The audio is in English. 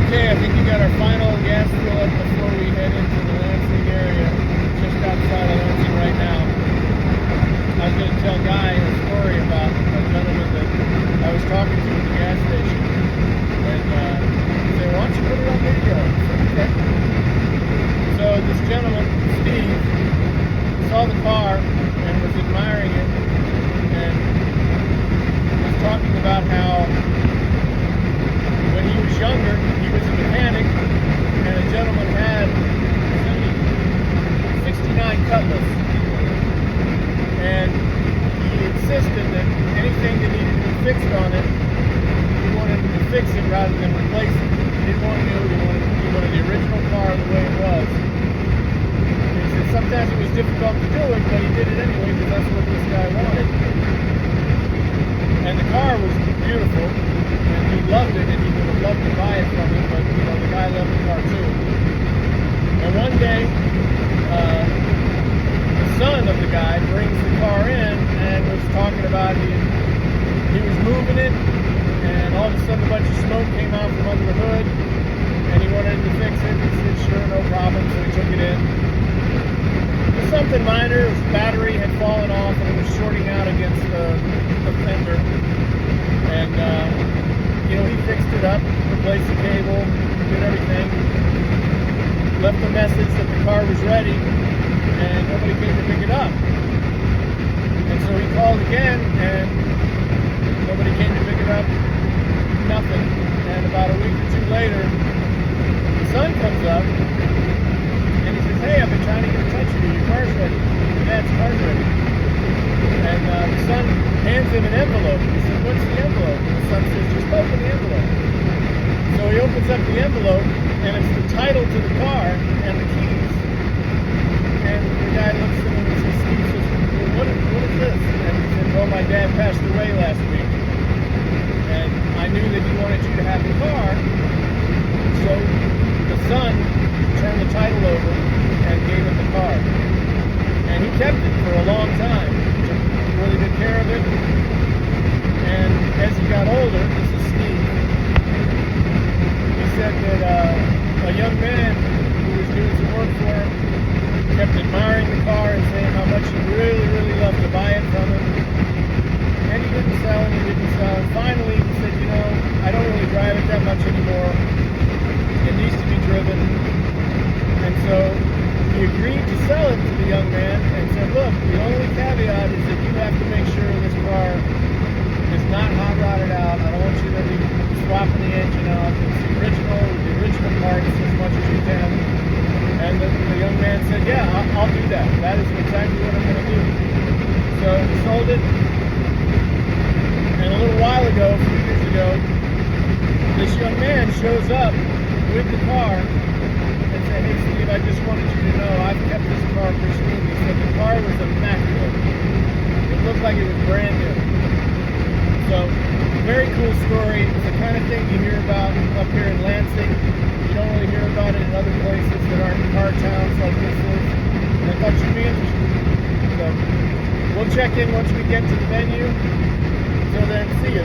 Okay, I think we got our final gas fill up before we head into the Lansing area, just outside of Lansing right now. I was going to tell Guy a story about a gentleman that I was talking to at the gas station. And he said, why don't you put it on video? I said, okay. So this gentleman, Steve, saw the car and was admiring it and was talking about how when he was younger, he was a mechanic, and a gentleman had a 69 Cutless. And he insisted that anything that needed to be fixed on it, he wanted to fix it rather than replace it. He didn't want new, he wanted the original car the way it was. And he said sometimes it was difficult to do it, but he did it anyway because that's what this guy wanted. And the car was beautiful, and he loved it, and he would have loved to buy it from him, but the guy loved the car too. And one day, the son of the guy brings the car in and was talking about he was moving it, and all of a sudden a bunch of smoke came out from under the hood, and he wanted to fix it. He said, sure, no problem, so he took it in. It was something minor. His battery had fallen off, and it was shorting out against the fender. And, he fixed it up, replaced the cable, did everything, left a message that the car was ready, and nobody came to pick it up. And so he called again, and nobody came to pick it up, nothing. And about a week or two later, the son comes up, and he says, hey, I've been trying to get in touch with you, your car's ready, your dad's car's ready. And the son hands him an envelope. He says, what's the envelope? And the son says, just open the envelope. So he opens up the envelope, and it's the title to the car and the keys. And the guy looks at him and says, Steve says, well, what is this? And he said, well, my dad passed away last week. And I knew that he wanted you to have the car. So the son turned the title over and gave him the car. And he kept it for a long time. Really good care of it. And as he got older, this is Steve, he said that a young man who was doing some work for him kept admiring the car and saying how much he really, really loved to buy it from him. And he didn't sell and he didn't sell. And finally he said, I don't really drive it that much anymore. It needs to be driven. And so he agreed to sell it to the young man and said, look, the only caveat is that you have to make sure this car is not hot rodded out. I don't want you to be swapping the engine out. It's the original parts as much as you can. And the young man said, yeah, I'll do that. That is exactly what I'm going to do. So he sold it. And a little while ago, a few years ago, this young man shows up with the car and said, hey Steve, I just wanted you to know I've kept this car pristine. He said the car was immaculate. It looked like it was brand new. So, very cool story. It's the kind of thing you hear about up here in Lansing. You don't really hear about it in other places that aren't car towns like this is. And I thought you'd be interested. So, we'll check in once we get to the venue. Until then, see you.